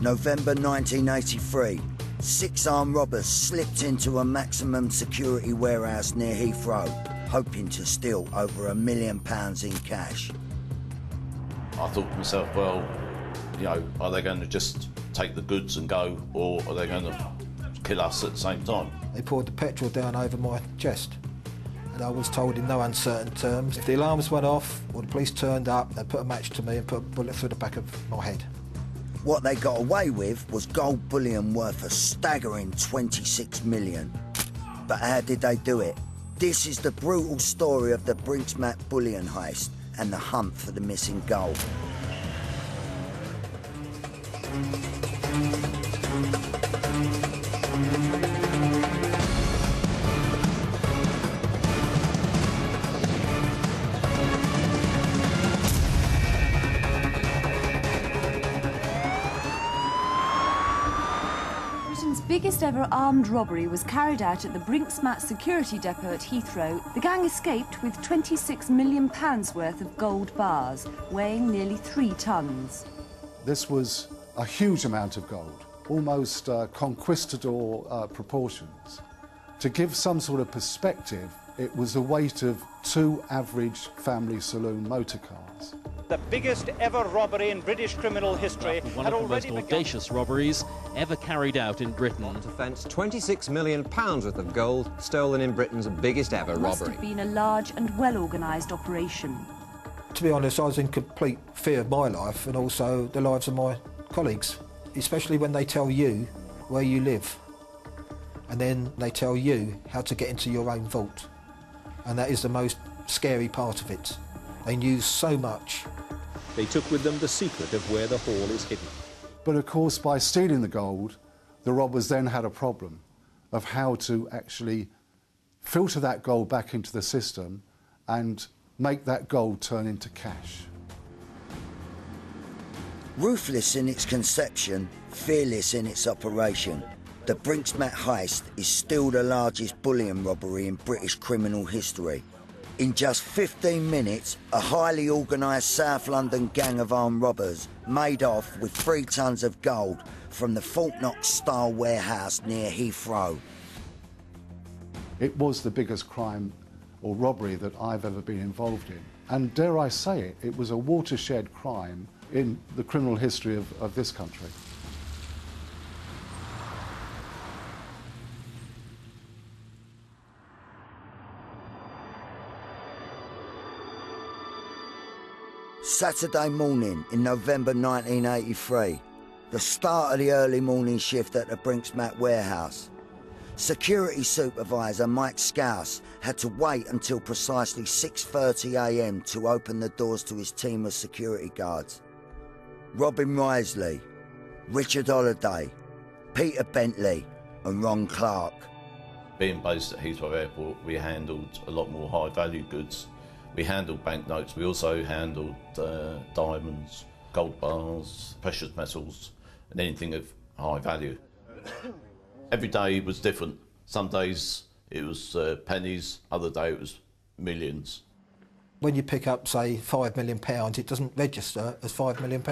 November 1983, 6 armed robbers slipped into a maximum security warehouse near Heathrow, hoping to steal over £1 million in cash. I thought to myself, well, you know, are they going to just take the goods and go, or are they going to kill us at the same time? They poured the petrol down over my chest, and I was told in no uncertain terms, if the alarms went off or the police turned up, they'd put a match to me and put a bullet through the back of my head. What they got away with was gold bullion worth a staggering 26 million. But how did they do it? This is the brutal story of the Brinks bullion heist and the hunt for the missing gold. Biggest ever armed robbery was carried out at the Brinks security depot at Heathrow. The gang escaped with £26 million worth of gold bars, weighing nearly 3 tons. This was a huge amount of gold, almost conquistador proportions. To give some sort of perspective, it was the weight of 2 average family saloon motor cars. The biggest ever robbery in British criminal history. One of the most audacious robberies ever carried out in Britain. Offence, £26 million worth of gold stolen in Britain's biggest ever robbery. Must have been a large and well-organised operation. To be honest, I was in complete fear of my life and also the lives of my colleagues, especially when they tell you where you live and then they tell you how to get into your own vault. And that is the most scary part of it. They knew so much. They took with them the secret of where the haul is hidden. But of course, by stealing the gold, the robbers then had a problem of how to actually filter that gold back into the system and make that gold turn into cash. Ruthless in its conception, fearless in its operation, the Brinks heist is still the largest bullion robbery in British criminal history. In just 15 minutes, a highly organised South London gang of armed robbers made off with 3 tons of gold from the Fort Knox-style warehouse near Heathrow. It was the biggest crime or robbery that I've ever been involved in. And dare I say it, it was a watershed crime in the criminal history of this country. Saturday morning in November 1983, the start of the early morning shift at the Brinks warehouse. Security supervisor Mike Scouse had to wait until precisely 6:30 AM to open the doors to his team of security guards. Robin Risley, Richard Holliday, Peter Bentley and Ron Clark. Being based at Heathrow Airport, we handled a lot more high-value goods. We handled banknotes, we also handled diamonds, gold bars, precious metals, and anything of high value. Every day was different. Some days it was pennies, other day it was millions. When you pick up, say, £5 million, it doesn't register as £5 million.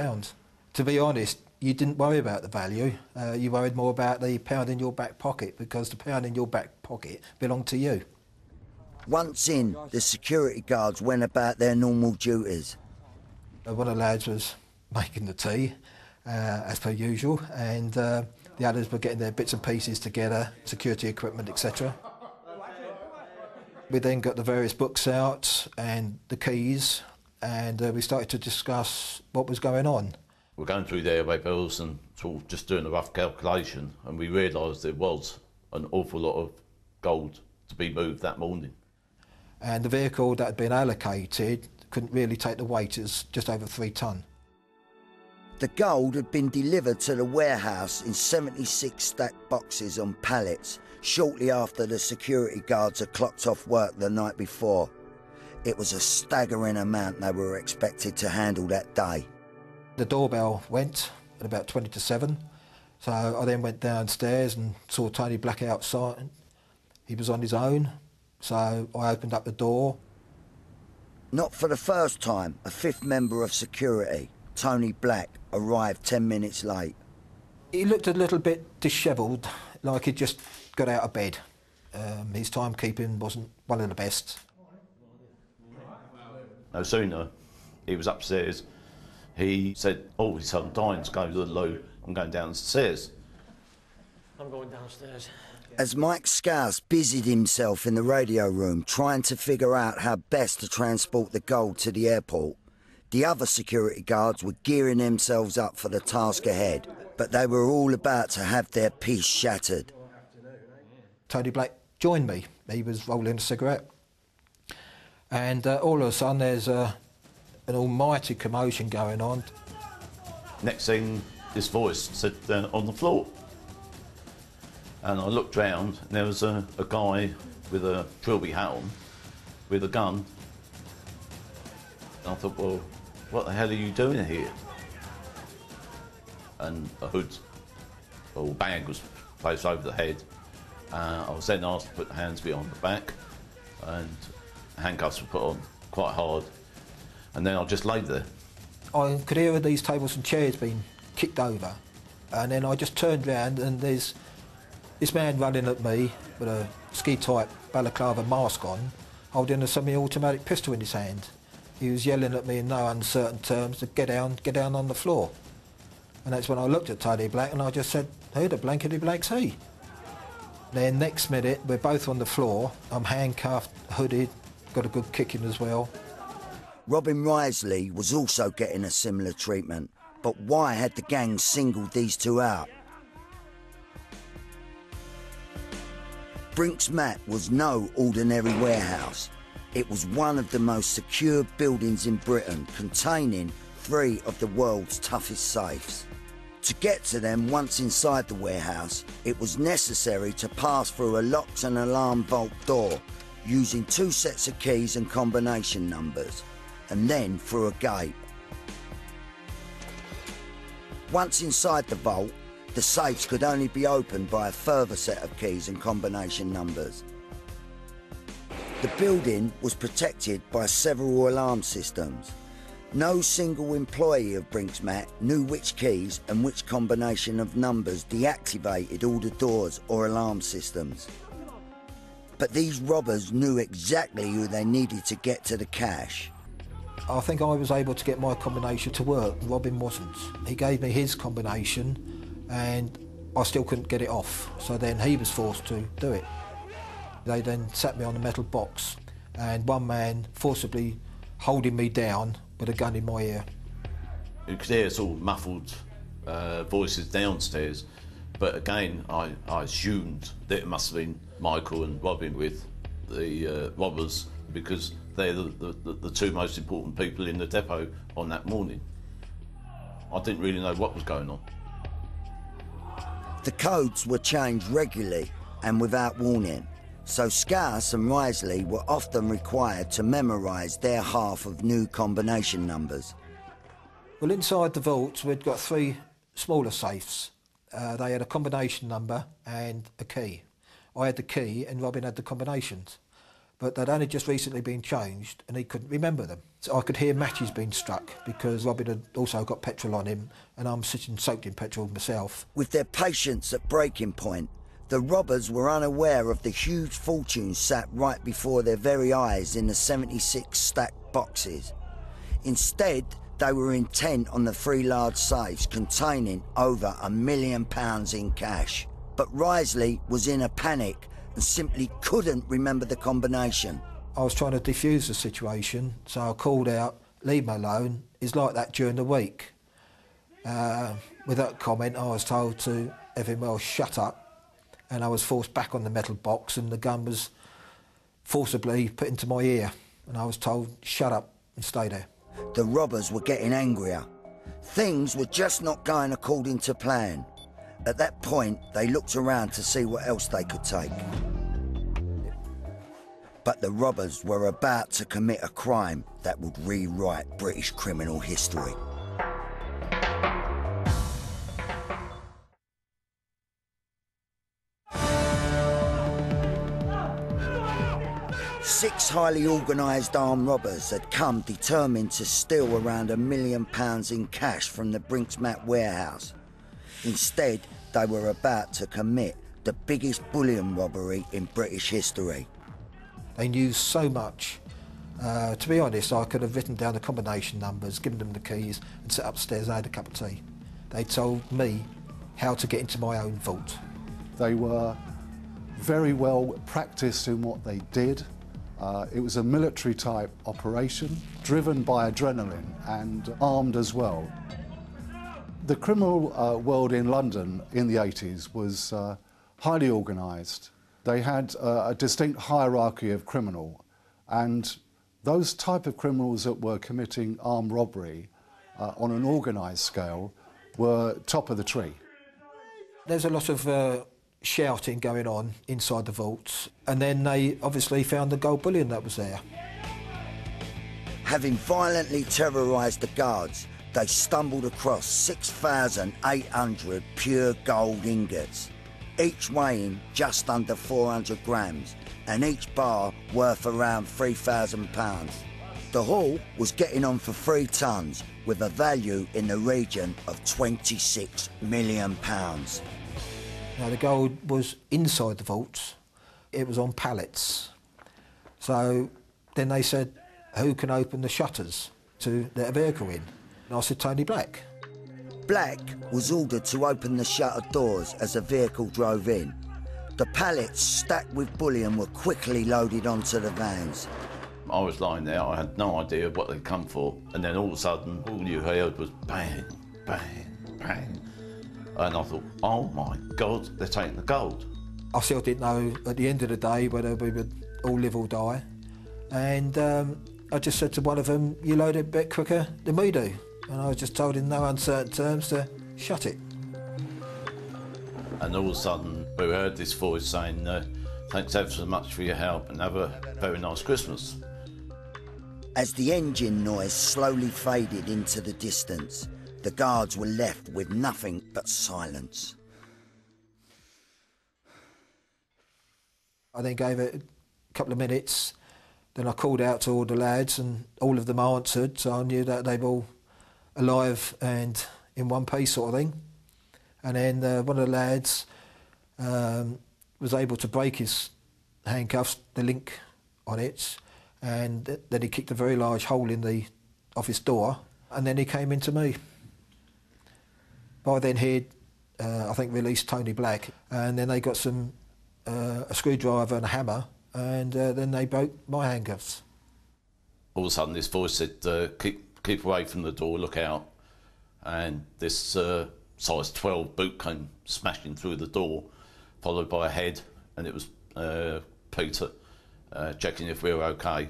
To be honest, you didn't worry about the value. You worried more about the pound in your back pocket, because the pound in your back pocket belonged to you. Once in, the security guards went about their normal duties. One of the lads was making the tea, as per usual, and the others were getting their bits and pieces together, security equipment, etc. We then got the various books out and the keys, and we started to discuss what was going on. We're going through the airway bills and sort of just doing a rough calculation, and we realised there was an awful lot of gold to be moved that morning. And the vehicle that had been allocated couldn't really take the weight, it was just over 3 tonne. The gold had been delivered to the warehouse in 76 stacked boxes on pallets shortly after the security guards had clocked off work the night before. It was a staggering amount they were expected to handle that day. The doorbell went at about 20 to 7, so I then went downstairs and saw Tony Black outside. He was on his own, so I opened up the door. Not for the first time, a 5th member of security, Tony Black, arrived 10 minutes late. He looked a little bit dishevelled, like he'd just got out of bed. His timekeeping wasn't one of the best. No sooner he was upstairs, he said, "Oh, his son dying, to go to the loo. I'm going downstairs." I'm going downstairs. As Mike Scouse busied himself in the radio room trying to figure out how best to transport the gold to the airport, the other security guards were gearing themselves up for the task ahead, but they were all about to have their peace shattered. Tony Black joined me. He was rolling a cigarette. And all of a sudden there's an almighty commotion going on. Next thing, this voice said, "On the floor." And I looked round, and there was a guy with a trilby hat on, with a gun. And I thought, well, what the hell are you doing here? And a hood or bag was placed over the head. I was then asked to put the hands behind the back, and handcuffs were put on quite hard. And then I just laid there. I could hear these tables and chairs being kicked over, and then I just turned round and there's this man running at me with a ski-type balaclava mask on, holding a semi-automatic pistol in his hand. He was yelling at me in no uncertain terms to get down on the floor. And that's when I looked at Tony Black and I just said, "Who the blankety blank's he?" Then next minute, we're both on the floor. I'm handcuffed, hooded, got a good kicking as well. Robin Risley was also getting a similar treatment, but why had the gang singled these two out? Brinks Mat was no ordinary warehouse. It was one of the most secure buildings in Britain, containing 3 of the world's toughest safes. To get to them once inside the warehouse, it was necessary to pass through a locked and alarm vault door, using 2 sets of keys and combination numbers, and then through a gate. Once inside the vault, the safes could only be opened by a further set of keys and combination numbers. The building was protected by several alarm systems. No single employee of Brinks Mat knew which keys and which combination of numbers deactivated all the doors or alarm systems. But these robbers knew exactly who they needed to get to the cash. I think I was able to get my combination to work. Robin wasn't. He gave me his combination and I still couldn't get it off, so then he was forced to do it. They then sat me on a metal box and one man forcibly holding me down with a gun in my ear. You could hear sort of muffled voices downstairs, but again I assumed that it must have been Michael and Robin with the robbers, because they're the 2 most important people in the depot on that morning. I didn't really know what was going on. The codes were changed regularly and without warning, so Scouse and Risley were often required to memorise their half of new combination numbers. Well, inside the vaults we'd got 3 smaller safes. They had a combination number and a key. I had the key and Robin had the combinations, but they'd only just recently been changed and he couldn't remember them. So I could hear matches being struck because Robin had also got petrol on him and I'm sitting soaked in petrol myself. With their patience at breaking point, the robbers were unaware of the huge fortune sat right before their very eyes in the 76 stacked boxes. Instead, they were intent on the 3 large safes containing over £1 million in cash. But Risley was in a panic and simply couldn't remember the combination. I was trying to defuse the situation, so I called out, "Leave me alone, it's like that during the week." With that comment, I was told to everyone else shut up, and I was forced back on the metal box and the gun was forcibly put into my ear, and I was told, "Shut up and stay there." The robbers were getting angrier. Things were just not going according to plan. At that point, they looked around to see what else they could take. But the robbers were about to commit a crime that would rewrite British criminal history. Six highly organised armed robbers had come determined to steal around £1 million in cash from the Brinks Mat warehouse. Instead, they were about to commit the biggest bullion robbery in British history. They knew so much. To be honest, I could have written down the combination numbers, given them the keys and sat upstairs and had a cup of tea. They told me how to get into my own vault. They were very well practiced in what they did. It was a military type operation, driven by adrenaline and armed as well. The criminal world in London in the 80s was highly organised. They had a distinct hierarchy of criminal, and those type of criminals that were committing armed robbery on an organised scale were top of the tree. There's a lot of shouting going on inside the vaults, and then they obviously found the gold bullion that was there. Having violently terrorised the guards, they stumbled across 6,800 pure gold ingots, each weighing just under 400 grams, and each bar worth around £3,000. The haul was getting on for 3 tons, with a value in the region of £26 million. Now, the gold was inside the vaults. It was on pallets. So then they said, who can open the shutters to let a vehicle in? And I said, Tony Black. Black was ordered to open the shutter doors as the vehicle drove in. The pallets stacked with bullion were quickly loaded onto the vans. I was lying there, I had no idea what they'd come for, and then all of a sudden, all you heard was bang, bang, bang. And I thought, oh my God, they're taking the gold. I still didn't know at the end of the day whether we would all live or die. And I just said to one of them, you load it a bit quicker than we do. And I was just told in no uncertain terms to shut it. And all of a sudden, we heard this voice saying, thanks ever so much for your help and have a very nice Christmas. As the engine noise slowly faded into the distance, the guards were left with nothing but silence. I then gave it a couple of minutes, then I called out to all the lads and all of them answered, so I knew that they were all alive and in one piece sort of thing. And then one of the lads was able to break his handcuffs, the link on it, and then he kicked a very large hole in the office door, and then he came into me. By then he'd, I think, released Tony Black, and then they got some a screwdriver and a hammer, and then they broke my handcuffs. All of a sudden this voice said, keep away from the door, look out. And this size 12 boot came smashing through the door, followed by a head, and it was Peter checking if we were okay.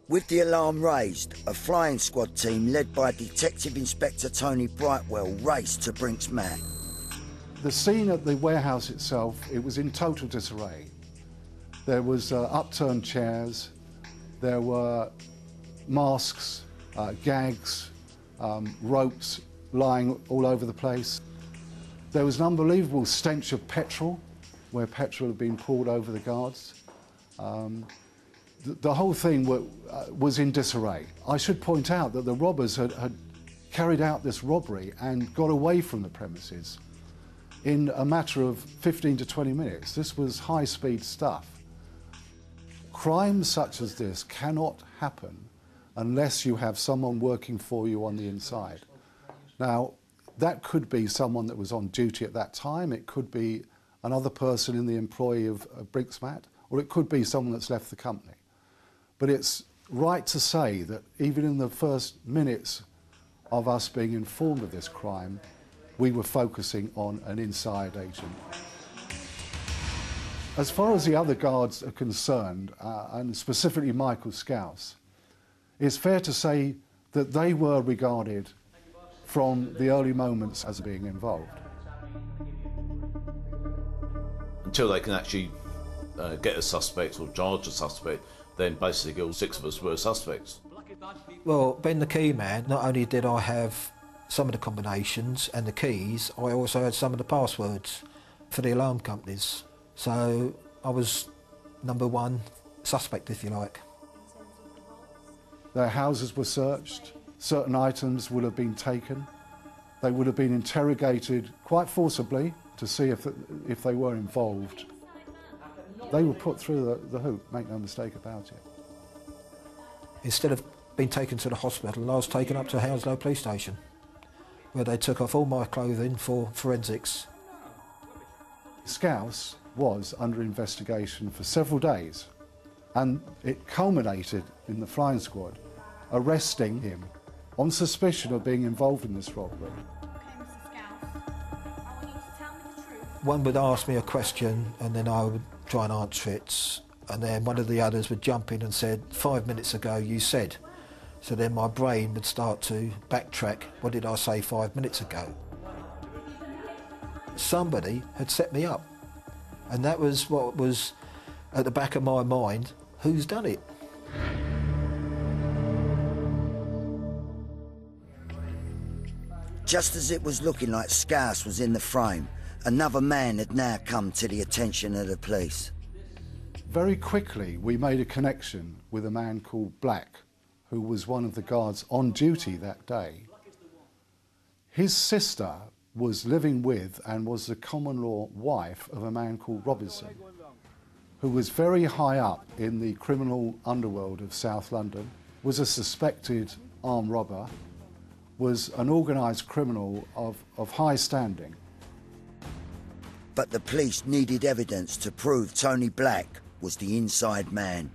With the alarm raised, a flying squad team led by Detective Inspector Tony Brightwell raced to Brinks Mat. The scene at the warehouse itself, it was in total disarray. There was upturned chairs, there were masks, gags, ropes lying all over the place. There was an unbelievable stench of petrol, where petrol had been poured over the guards. The whole thing was in disarray. I should point out that the robbers had carried out this robbery and got away from the premises in a matter of 15 to 20 minutes. This was high-speed stuff. Crimes such as this cannot happen unless you have someone working for you on the inside. Now, that could be someone that was on duty at that time, it could be another person in the employ of Brinks Mat, or it could be someone that's left the company. But it's right to say that even in the first minutes of us being informed of this crime, we were focusing on an inside agent. As far as the other guards are concerned, and specifically Michael Scouse, it's fair to say that they were regarded from the early moments as being involved. Until they can actually get a suspect or charge a suspect, then basically all 6 of us were suspects. Well, being the key man, not only did I have some of the combinations and the keys, I also had some of the passwords for the alarm companies. So I was number 1 suspect, if you like. Their houses were searched, certain items would have been taken, They would have been interrogated quite forcibly to see if they were involved. They were put through the hoop, make no mistake about it. Instead of being taken to the hospital, I was taken up to Hounslow police station, where they took off all my clothing for forensics. Scouse was under investigation for several days, and it culminated in the flying squad arresting him on suspicion of being involved in this robbery. One would ask me a question and then I would try and answer it, and then one of the others would jump in and said, 5 minutes ago you said. So then my brain would start to backtrack, what did I say 5 minutes ago? Somebody had set me up, and that was what was at the back of my mind, who's done it? Just as it was looking like Scouse was in the frame, another man had now come to the attention of the police. Very quickly we made a connection with a man called Black, who was one of the guards on duty that day. His sister was living with and was the common law wife of a man called Robinson, who was very high up in the criminal underworld of South London, was a suspected armed robber, was an organised criminal of high standing. But the police needed evidence to prove Tony Black was the inside man.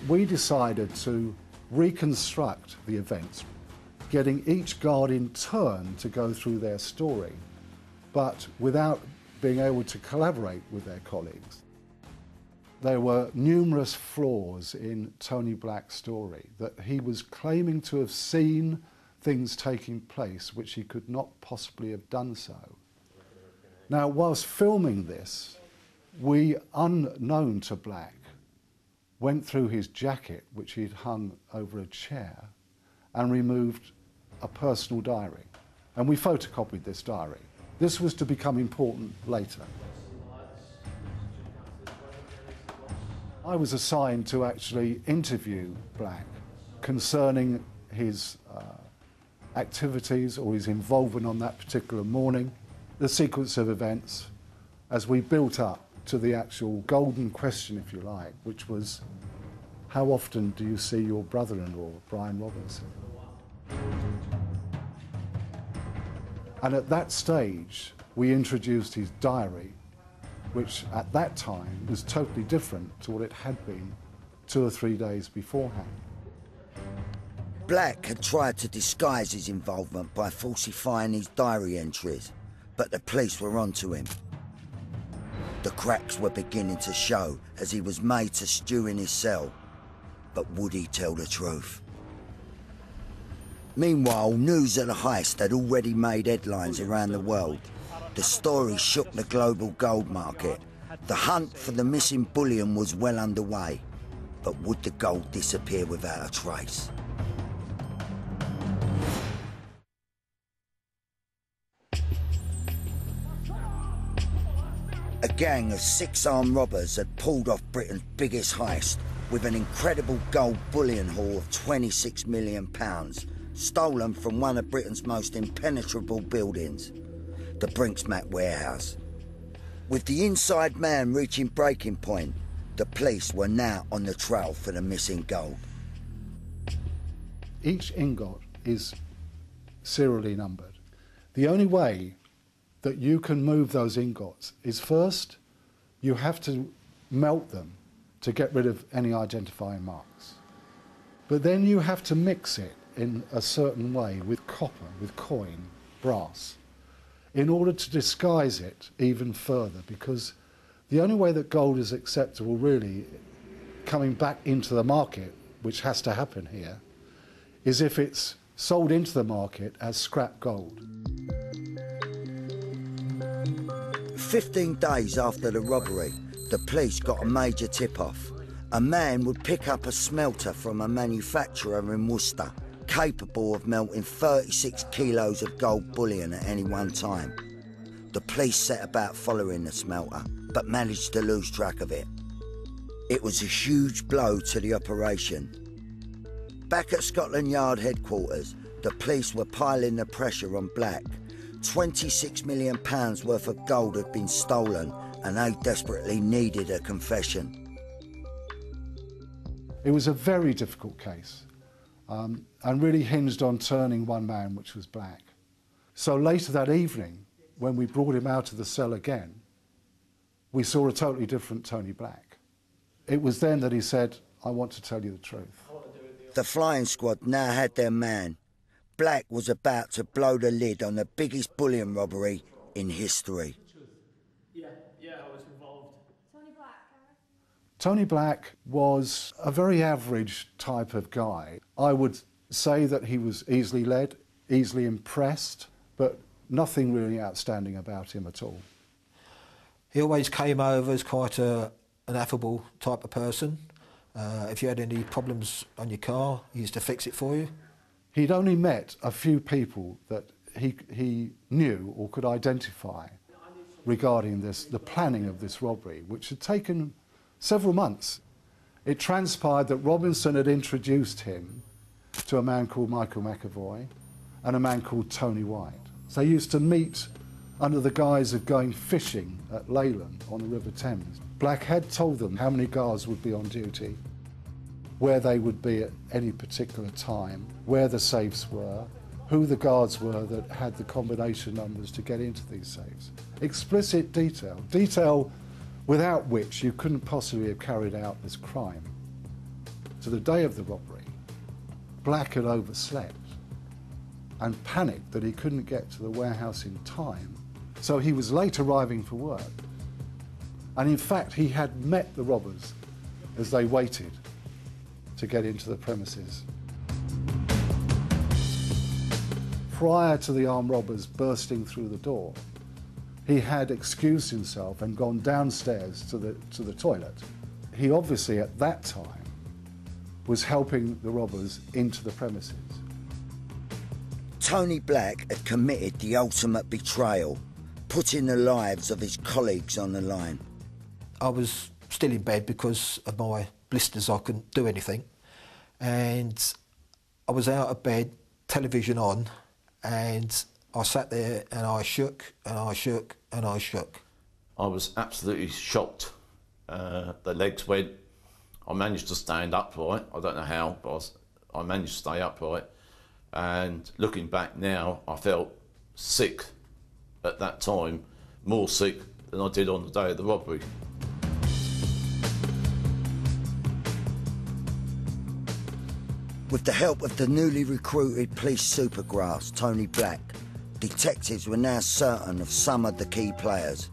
We decided to reconstruct the events, getting each guard in turn to go through their story, but without being able to collaborate with their colleagues. There were numerous flaws in Tony Black's story, that he was claiming to have seen things taking place which he could not possibly have done so. Now, whilst filming this, we, unknown to Black, went through his jacket, which he'd hung over a chair, and removed a personal diary. And we photocopied this diary. This was to become important later. I was assigned to actually interview Black concerning his activities or his involvement on that particular morning, the sequence of events as we built up to the actual golden question, if you like, which was, how often do you see your brother-in-law, Brian Robinson? And at that stage, we introduced his diary, which at that time was totally different to what it had been 2 or 3 days beforehand. Black had tried to disguise his involvement by falsifying his diary entries, but the police were onto him. The cracks were beginning to show as he was made to stew in his cell, but would he tell the truth? Meanwhile, news of the heist had already made headlines around the world. The story shook the global gold market. The hunt for the missing bullion was well underway, but would the gold disappear without a trace? A gang of 6 armed robbers had pulled off Britain's biggest heist with an incredible gold bullion haul of £26 million, stolen from one of Britain's most impenetrable buildings, the Brinks warehouse. With the inside man reaching breaking point, the police were now on the trail for the missing gold. Each ingot is serially numbered. The only way that you can move those ingots is, first, you have to melt them to get rid of any identifying marks. But then you have to mix it in a certain way with copper, with coin, brass, in order to disguise it even further, because the only way that gold is acceptable, really, coming back into the market, which has to happen here, is if it's sold into the market as scrap gold. 15 days after the robbery, the police got a major tip-off. A man would pick up a smelter from a manufacturer in Worcester, capable of melting 36 kilos of gold bullion at any one time. The police set about following the smelter, but managed to lose track of it. It was a huge blow to the operation. Back at Scotland Yard headquarters, the police were piling the pressure on Black. £26 million worth of gold had been stolen and they desperately needed a confession. It was a very difficult case and really hinged on turning one man, which was Black. So later that evening, when we brought him out of the cell again, we saw a totally different Tony Black. It was then that he said, "I want to tell you the truth." The flying squad now had their man. Black was about to blow the lid on the biggest bullion robbery in history. Yeah, I was involved. Tony Black was a very average type of guy. I would say that he was easily led, easily impressed, but nothing really outstanding about him at all. He always came over as quite an affable type of person. If you had any problems on your car, he used to fix it for you. He'd only met a few people that he knew or could identify regarding the planning of this robbery, which had taken several months. It transpired that Robinson had introduced him to a man called Michael McAvoy and a man called Tony White. So they used to meet under the guise of going fishing at Leyland on the River Thames. Black had told them how many guards would be on duty, where they would be at any particular time, where the safes were, who the guards were that had the combination numbers to get into these safes. Explicit detail, detail without which you couldn't possibly have carried out this crime. To the day of the robbery, Black had overslept and panicked that he couldn't get to the warehouse in time, so he was late arriving for work. And in fact, he had met the robbers as they waited to get into the premises. Prior to the armed robbers bursting through the door, he had excused himself and gone downstairs to the toilet. He obviously, at that time, was helping the robbers into the premises. Tony Black had committed the ultimate betrayal, putting the lives of his colleagues on the line. I was still in bed because of my blisters. I couldn't do anything. And I was out of bed, television on, and I sat there and I shook and I shook and I shook. I was absolutely shocked. The legs went. I managed to stand upright. I don't know how, but I managed to stay upright. And looking back now, I felt sick at that time, more sick than I did on the day of the robbery. With the help of the newly recruited police supergrass, Tony Black, detectives were now certain of some of the key players.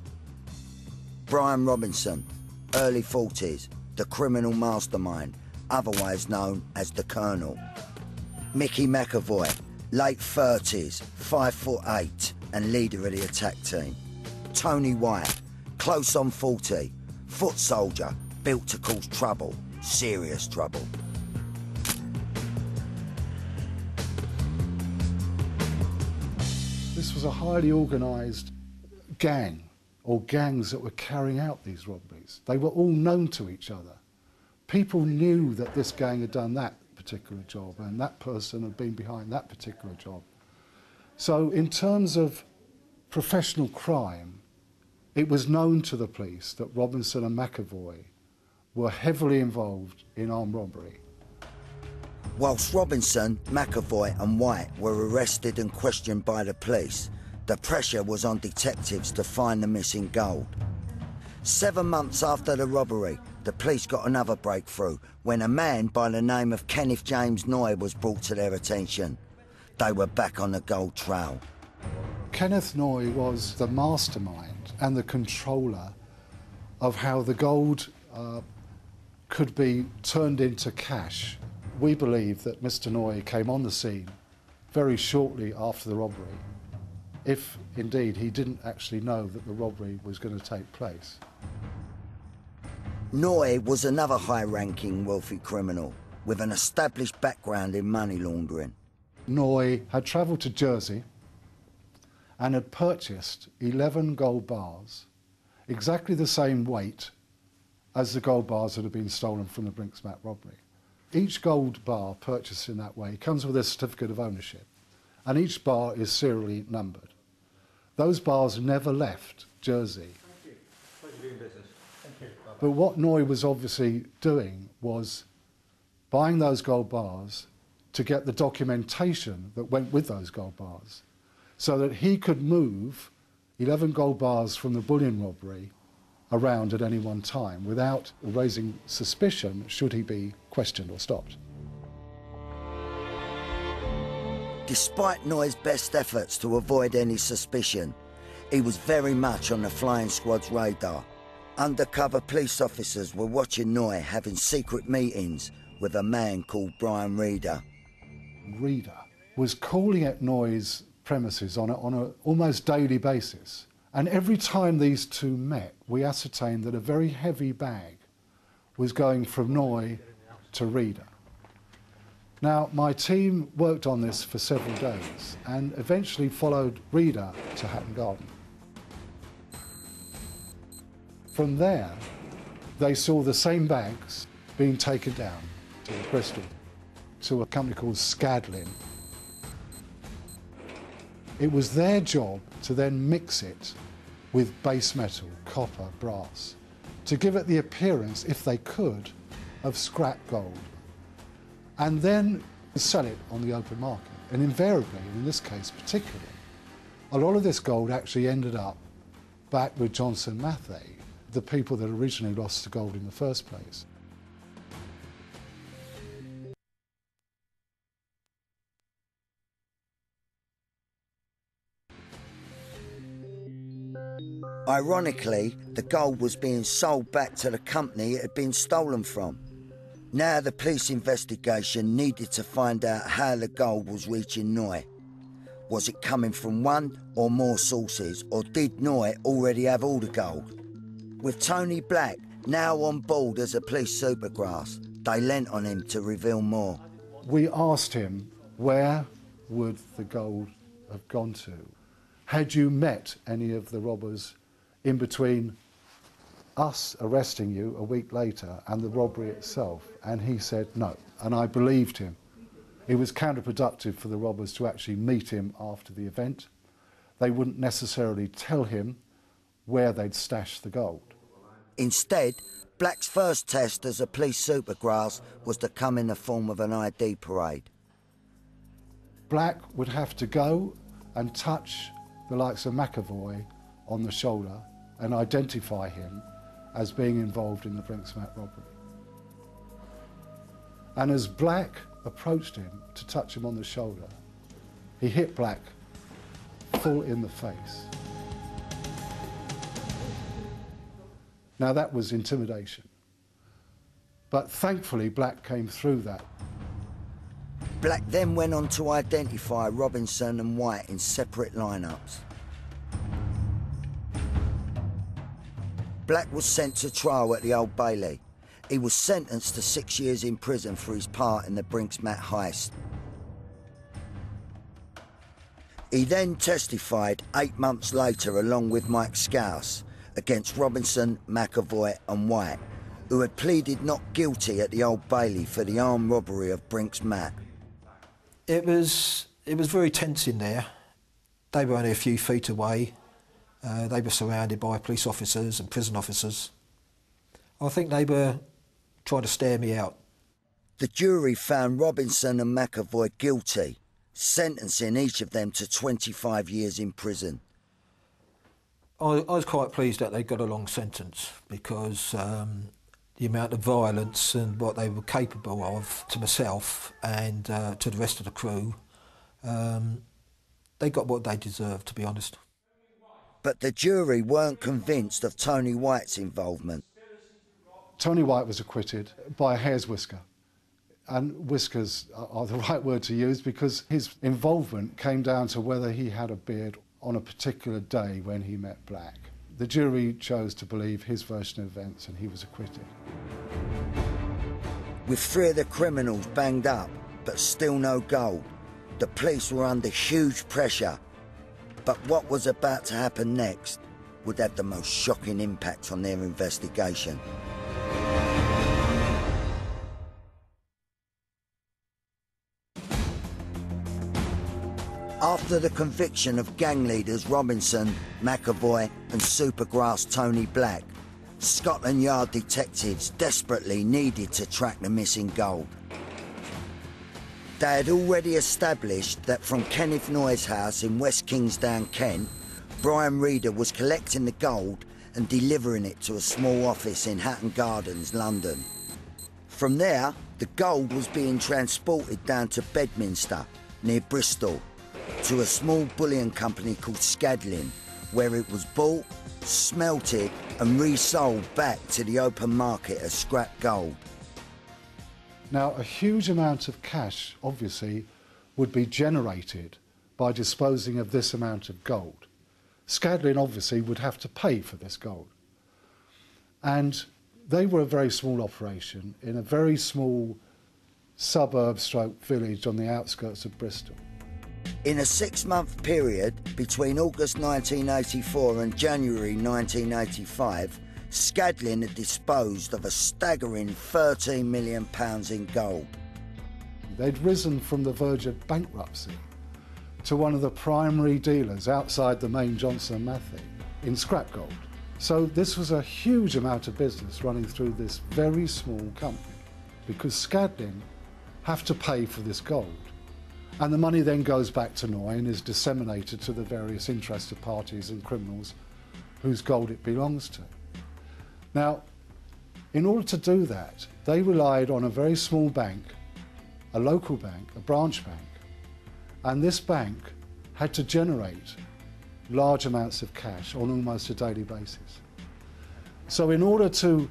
Brian Robinson, early 40s, the criminal mastermind, otherwise known as the Colonel. Mickey McAvoy, late 30s, 5'8", and leader of the attack team. Tony White, close on 40, foot soldier, built to cause trouble, serious trouble. This was a highly organised gang, or gangs that were carrying out these robberies. They were all known to each other. People knew that this gang had done that particular job and that person had been behind that particular job. So in terms of professional crime, it was known to the police that Robinson and McAvoy were heavily involved in armed robbery. Whilst Robinson, McAvoy and White were arrested and questioned by the police, the pressure was on detectives to find the missing gold. 7 months after the robbery, the police got another breakthrough when a man by the name of Kenneth James Noy was brought to their attention. They were back on the gold trail. Kenneth Noy was the mastermind and the controller of how the gold could be turned into cash. We believe that Mr. Noy came on the scene very shortly after the robbery, if indeed he didn't actually know that the robbery was going to take place. Noy was another high-ranking wealthy criminal with an established background in money laundering. Noy had travelled to Jersey and had purchased 11 gold bars, exactly the same weight as the gold bars that had been stolen from the Brinks robbery. Each gold bar purchased in that way comes with a certificate of ownership. and each bar is serially numbered. Those bars never left Jersey. Thank you. Pleasure doing business. Thank you. Bye-bye. But what Noy was obviously doing was buying those gold bars to get the documentation that went with those gold bars, so that he could move 11 gold bars from the bullion robbery around at any one time without raising suspicion should he be questioned or stopped. Despite Noy's best efforts to avoid any suspicion, he was very much on the flying squad's radar. Undercover police officers were watching Noy having secret meetings with a man called Brian Reeder. Reeder was calling at Noy's premises on an almost daily basis. And every time these two met, we ascertained that a very heavy bag was going from Noy to Reeder. Now, my team worked on this for several days and eventually followed Reeder to Hatton Garden. From there, they saw the same bags being taken down to Bristol, to a company called Scadlin. It was their job to then mix it with base metal, copper, brass, to give it the appearance, if they could, of scrap gold, and then sell it on the open market. And invariably, in this case particularly, a lot of this gold actually ended up back with Johnson Matthey, the people that originally lost the gold in the first place. Ironically, the gold was being sold back to the company it had been stolen from. Now the police investigation needed to find out how the gold was reaching Noy. Was it coming from one or more sources, or did Noy already have all the gold? With Tony Black now on board as a police supergrass, they lent on him to reveal more. We asked him, where would the gold have gone to? Had you met any of the robbers in between us arresting you a week later and the robbery itself? And he said no, and I believed him. It was counterproductive for the robbers to actually meet him after the event. They wouldn't necessarily tell him where they'd stashed the gold. Instead, Black's first test as a police supergrass was to come in the form of an ID parade. Black would have to go and touch the likes of McAvoy on the shoulder and identify him as being involved in the Brinks robbery. And as Black approached him to touch him on the shoulder, he hit Black full in the face. Now that was intimidation. But thankfully Black came through that. Black then went on to identify Robinson and White in separate lineups. Black was sent to trial at the Old Bailey. He was sentenced to 6 years in prison for his part in the Brinks Mat heist. He then testified 8 months later along with Mike Scouse against Robinson, McAvoy and White, who had pleaded not guilty at the Old Bailey for the armed robbery of Brinks Mat. It was very tense in there. They were only a few feet away. They were surrounded by police officers and prison officers. I think they were trying to stare me out. The jury found Robinson and McAvoy guilty, sentencing each of them to 25 years in prison. I was quite pleased that they got a long sentence because the amount of violence and what they were capable of to myself and to the rest of the crew, they got what they deserved, to be honest. But the jury weren't convinced of Tony White's involvement. Tony White was acquitted by a hair's whisker. And whiskers are the right word to use because his involvement came down to whether he had a beard on a particular day when he met Black. The jury chose to believe his version of events and he was acquitted. With 3 of the criminals banged up, but still no gold, the police were under huge pressure. But what was about to happen next would have the most shocking impact on their investigation. After the conviction of gang leaders Robinson, McAvoy and Supergrass Tony Black, Scotland Yard detectives desperately needed to track the missing gold. They had already established that from Kenneth Noye's house in West Kingsdown, Kent, Brian Reeder was collecting the gold and delivering it to a small office in Hatton Gardens, London. From there, the gold was being transported down to Bedminster, near Bristol, to a small bullion company called Scadlin, where it was bought, smelted and resold back to the open market as scrap gold. Now, a huge amount of cash, obviously, would be generated by disposing of this amount of gold. Scadlin, obviously, would have to pay for this gold. And they were a very small operation in a very small suburb/village on the outskirts of Bristol. In a 6-month period between August 1984 and January 1985, Scadlin had disposed of a staggering £13 million in gold. They'd risen from the verge of bankruptcy to one of the primary dealers outside the main Johnson & Matthey in scrap gold. So this was a huge amount of business running through this very small company, because Scadlin have to pay for this gold. And the money then goes back to Noye and is disseminated to the various interested parties and criminals whose gold it belongs to. Now, in order to do that, they relied on a very small bank, a local bank, a branch bank, and this bank had to generate large amounts of cash on almost a daily basis. So in order to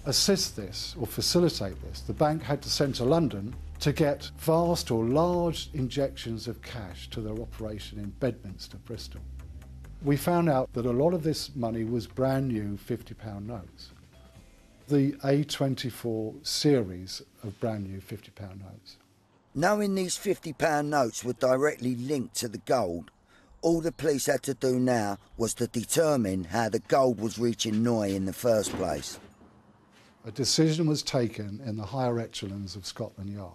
assist this or facilitate this, the bank had to send to London to get vast or large injections of cash to their operation in Bedminster, Bristol. We found out that a lot of this money was brand new £50 notes. The A24 series of brand new £50 notes. Knowing these £50 notes were directly linked to the gold, all the police had to do now was to determine how the gold was reaching Noye in the first place. A decision was taken in the higher echelons of Scotland Yard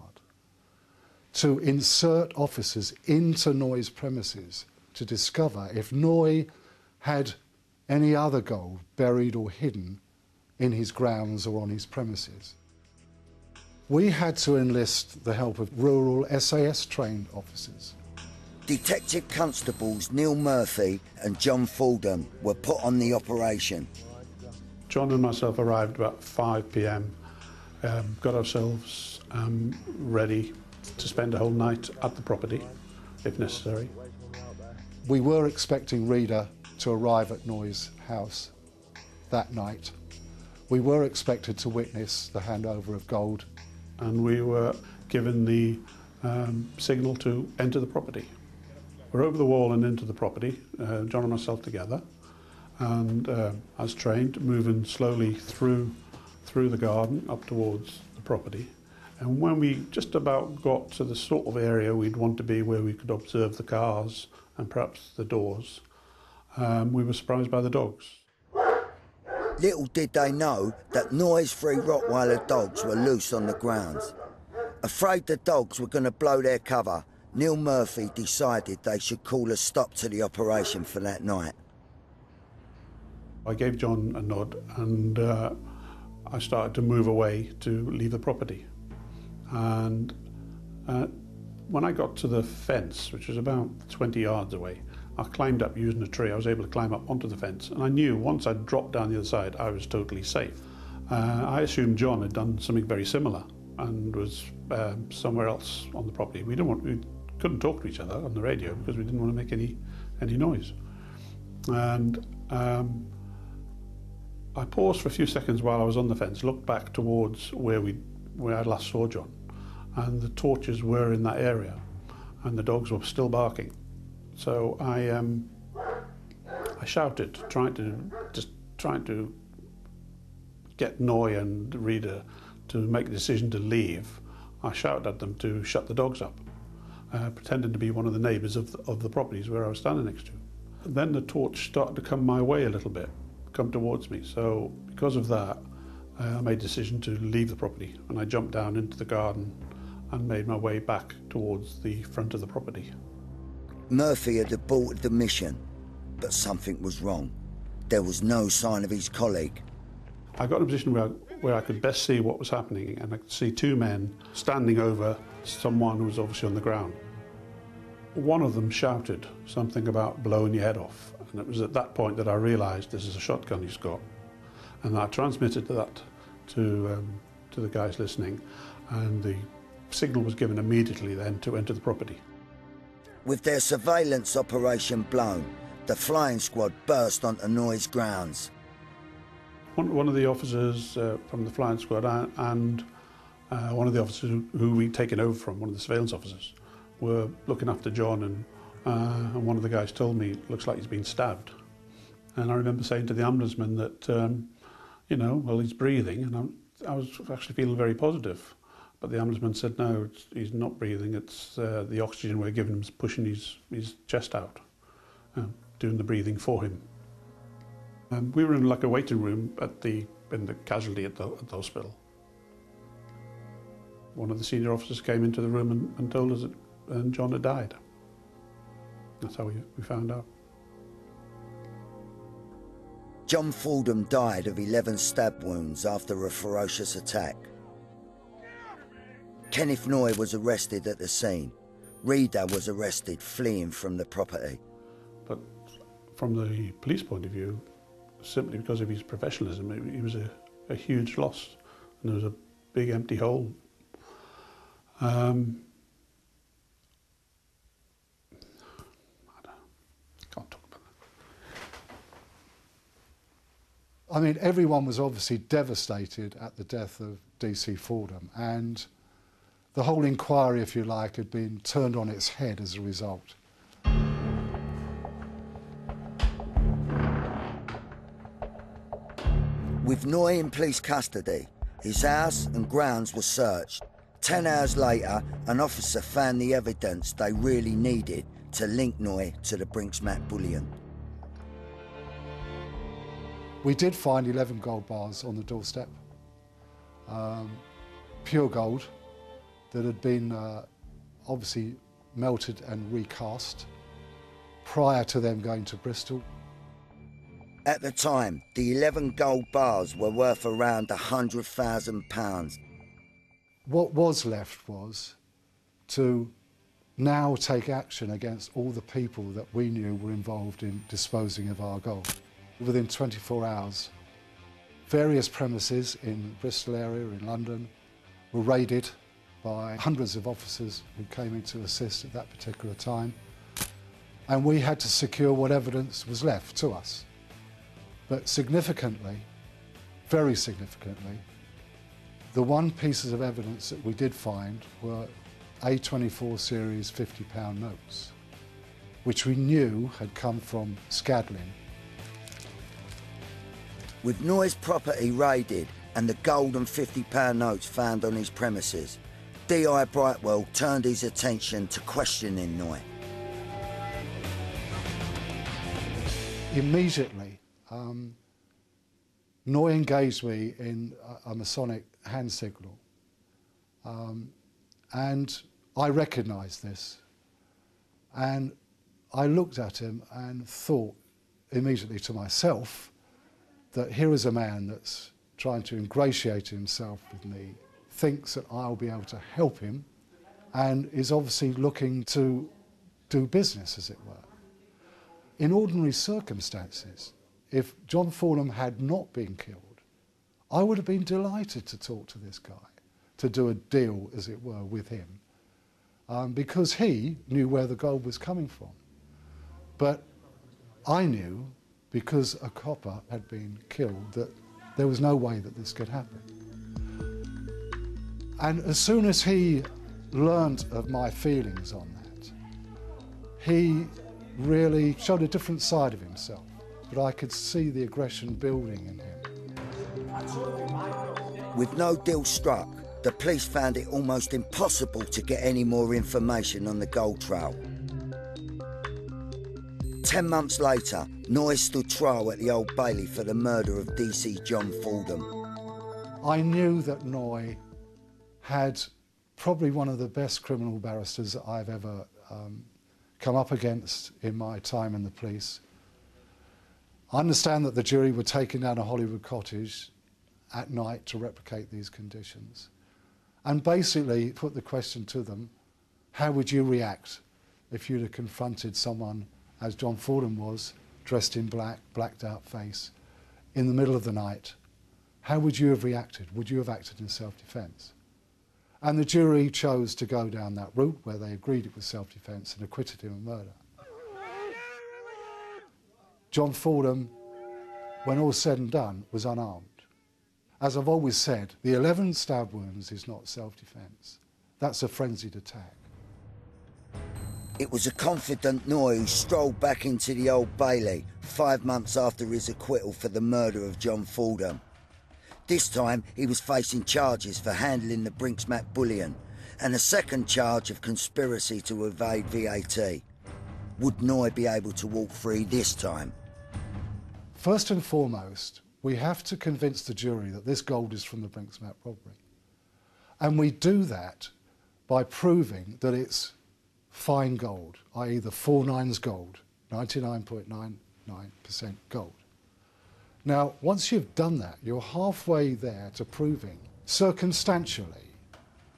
to insert officers into Noye's premises to discover if Noye had any other gold buried or hidden in his grounds or on his premises. We had to enlist the help of rural SAS-trained officers. Detective Constables Neil Murphy and John Fordham were put on the operation. John and myself arrived about 5 p.m, got ourselves ready to spend a whole night at the property, if necessary. We were expecting Reeder to arrive at Noye's house that night. We were expected to witness the handover of gold. And we were given the signal to enter the property. We're over the wall and into the property, John and myself together, and as trained, moving slowly through the garden up towards the property. And when we just about got to the sort of area we'd want to be where we could observe the cars and perhaps the doors, we were surprised by the dogs. Little did they know that Noye's 3 Rottweiler dogs were loose on the grounds. Afraid the dogs were going to blow their cover, Neil Murphy decided they should call a stop to the operation for that night. I gave John a nod and I started to move away to leave the property. And when I got to the fence, which was about 20 yards away, I climbed up using a tree. I was able to climb up onto the fence, and I knew once I dropped down the other side, I was totally safe. I assumed John had done something very similar and was somewhere else on the property. We couldn't talk to each other on the radio because we didn't want to make any noise. And I paused for a few seconds while I was on the fence, looked back towards where I last saw John, and the torches were in that area, and the dogs were still barking. So I shouted, trying to get Noye and Reeder to make a decision to leave. I shouted at them to shut the dogs up, pretending to be one of the neighbours of the properties where I was standing next to. Then the torch started to come my way a little bit, come towards me. So because of that, I made a decision to leave the property, and I jumped down into the garden and made my way back towards the front of the property. Murphy had aborted the mission, but something was wrong. There was no sign of his colleague. I got in a position where I could best see what was happening, and I could see two men standing over someone who was obviously on the ground. One of them shouted something about blowing your head off, and it was at that point that I realised this is a shotgun he's got. And I transmitted that to the guys listening, and the signal was given immediately then to enter the property. With their surveillance operation blown, the flying squad burst onto Noy's grounds. One of the officers from the flying squad and one of the officers who we'd taken over from, one of the surveillance officers, were looking after John, and one of the guys told me, it looks like he's been stabbed. And I remember saying to the ambulanceman that, you know, well, he's breathing, and I was actually feeling very positive. But the ambulanceman said, no, he's not breathing, it's the oxygen we're giving him is pushing his chest out, doing the breathing for him. We were in like a waiting room in the casualty at the hospital. One of the senior officers came into the room and told us that John had died. That's how we found out. John Fordham died of 11 stab wounds after a ferocious attack. Kenneth Noy was arrested at the scene. Reader was arrested fleeing from the property. But from the police point of view, simply because of his professionalism, he was a huge loss, and there was a big empty hole. I can't talk about that. I mean, everyone was obviously devastated at the death of DC Fordham, and the whole inquiry, if you like, had been turned on its head as a result. With Noy in police custody, his house and grounds were searched. 10 hours later, an officer found the evidence they really needed to link Noy to the Brinks Mat bullion. We did find 11 gold bars on the doorstep, pure gold that had been obviously melted and recast prior to them going to Bristol. At the time, the 11 gold bars were worth around £100,000. What was left was to now take action against all the people that we knew were involved in disposing of our gold. Within 24 hours, various premises in Bristol area, in London, were raided by hundreds of officers who came in to assist at that particular time, and we had to secure what evidence was left to us. But significantly, very significantly, the one pieces of evidence that we did find were A24 series £50 notes, which we knew had come from Scadlin. With Noy's property raided and the gold and £50 notes found on his premises, D.I. Brightwell turned his attention to questioning Noy. Immediately, Noy engaged me in a Masonic hand signal, and I recognised this, and I looked at him and thought immediately to myself that here is a man that's trying to ingratiate himself with me, thinks that I'll be able to help him, and is obviously looking to do business, as it were. In ordinary circumstances, if John Fordham had not been killed, I would have been delighted to talk to this guy, to do a deal, as it were, with him, because he knew where the gold was coming from. But I knew, because a copper had been killed, that there was no way that this could happen. And as soon as he learnt of my feelings on that, he really showed a different side of himself, but I could see the aggression building in him. With no deal struck, the police found it almost impossible to get any more information on the gold trail. 10 months later, Noy stood trial at the Old Bailey for the murder of DC John Fordham. I knew that Noy had probably one of the best criminal barristers that I've ever come up against in my time in the police. I understand that the jury were taken down a Hollywood cottage at night to replicate these conditions, and basically put the question to them, how would you react if you'd have confronted someone, as John Fordham was, dressed in black, blacked out face, in the middle of the night? How would you have reacted? Would you have acted in self-defence? And the jury chose to go down that route where they agreed it was self-defence and acquitted him of murder. John Fordham, when all said and done, was unarmed. As I've always said, the 11 stab wounds is not self-defence. That's a frenzied attack. It was a confident Noy who strolled back into the Old Bailey 5 months after his acquittal for the murder of John Fordham. This time he was facing charges for handling the Brinks bullion and a second charge of conspiracy to evade VAT. Would Noy be able to walk free this time? First and foremost, we have to convince the jury that this gold is from the Brinks robbery. And we do that by proving that it's fine gold, i.e. the 4 nines gold, 99.99% gold. Now, once you've done that, you're halfway there to proving circumstantially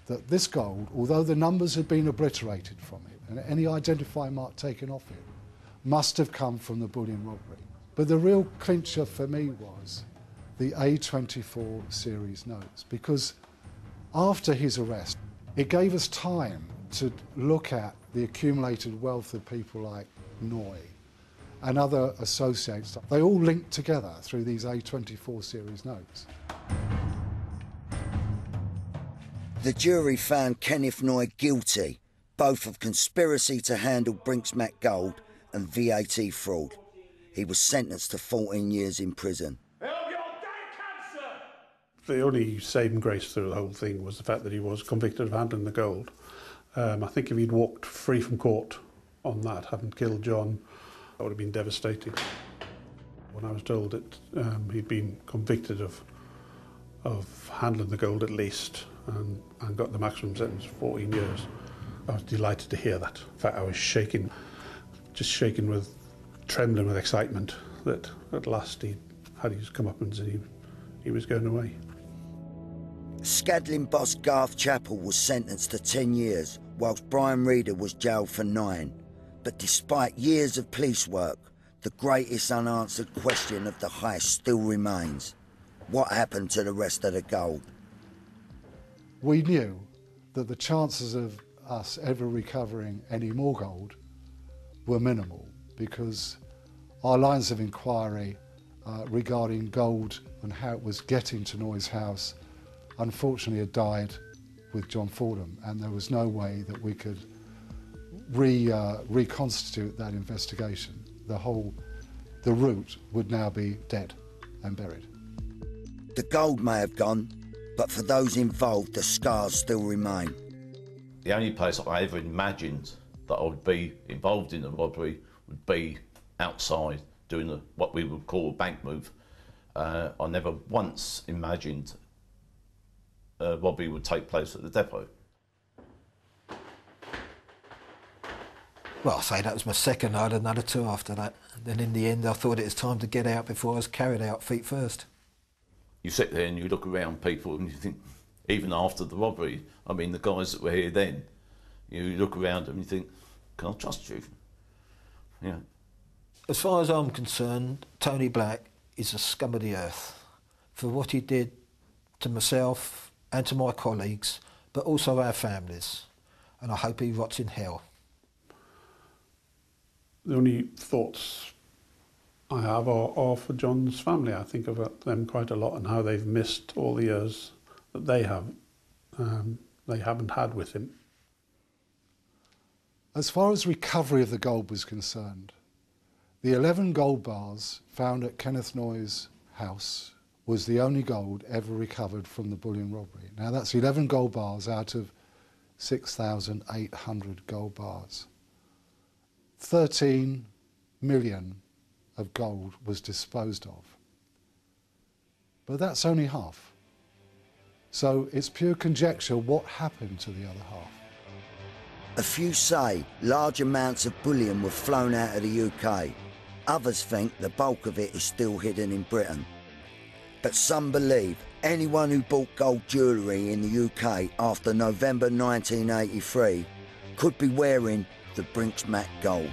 that this gold, although the numbers had been obliterated from it and any identifying mark taken off it, must have come from the bullion robbery. But the real clincher for me was the A24 series notes, because after his arrest, it gave us time to look at the accumulated wealth of people like Noy and other associates. They all linked together through these A24 series notes. The jury found Kenneth Noy guilty, both of conspiracy to handle Brinks gold and VAT fraud. He was sentenced to 14 years in prison. The only saving grace through the whole thing was the fact that he was convicted of handling the gold. I think if he'd walked free from court on that, hadn't killed John, that would have been devastating. When I was told that he'd been convicted of handling the gold at least and got the maximum sentence of 14 years, I was delighted to hear that. In fact, I was shaking, just shaking with, trembling with excitement that at last he had his comeuppance and he was going away. Scadlin boss Garth Chappell was sentenced to 10 years, whilst Brian Reeder was jailed for 9. But despite years of police work, the greatest unanswered question of the heist still remains. What happened to the rest of the gold? We knew that the chances of us ever recovering any more gold were minimal, because our lines of inquiry regarding gold and how it was getting to Noy's house unfortunately had died with John Fordham, and there was no way that we could reconstitute that investigation. The route would now be dead and buried. The gold may have gone, but for those involved, the scars still remain. The only place I ever imagined that I would be involved in the robbery would be outside doing what we would call a bank move. I never once imagined a robbery would take place at the depot. Well, I say that was my second. I had another 2 after that. And then in the end, I thought it was time to get out before I was carried out feet first. You sit there and you look around people and you think, even after the robbery, I mean, the guys that were here then, you look around them and you think, can I trust you? Yeah. As far as I'm concerned, Tony Black is a scum of the earth for what he did to myself and to my colleagues, but also our families. And I hope he rots in hell. The only thoughts I have are for John's family. I think about them quite a lot and how they've missed all the years that they haven't had with him. As far as recovery of the gold was concerned, the 11 gold bars found at Kenneth Noy's house was the only gold ever recovered from the bullion robbery. Now that's 11 gold bars out of 6,800 gold bars. 13 million of gold was disposed of. But that's only half. So it's pure conjecture what happened to the other half. A few say large amounts of bullion were flown out of the UK. Others think the bulk of it is still hidden in Britain. But some believe anyone who bought gold jewellery in the UK after November 1983 could be wearing the Brinks Mac gold.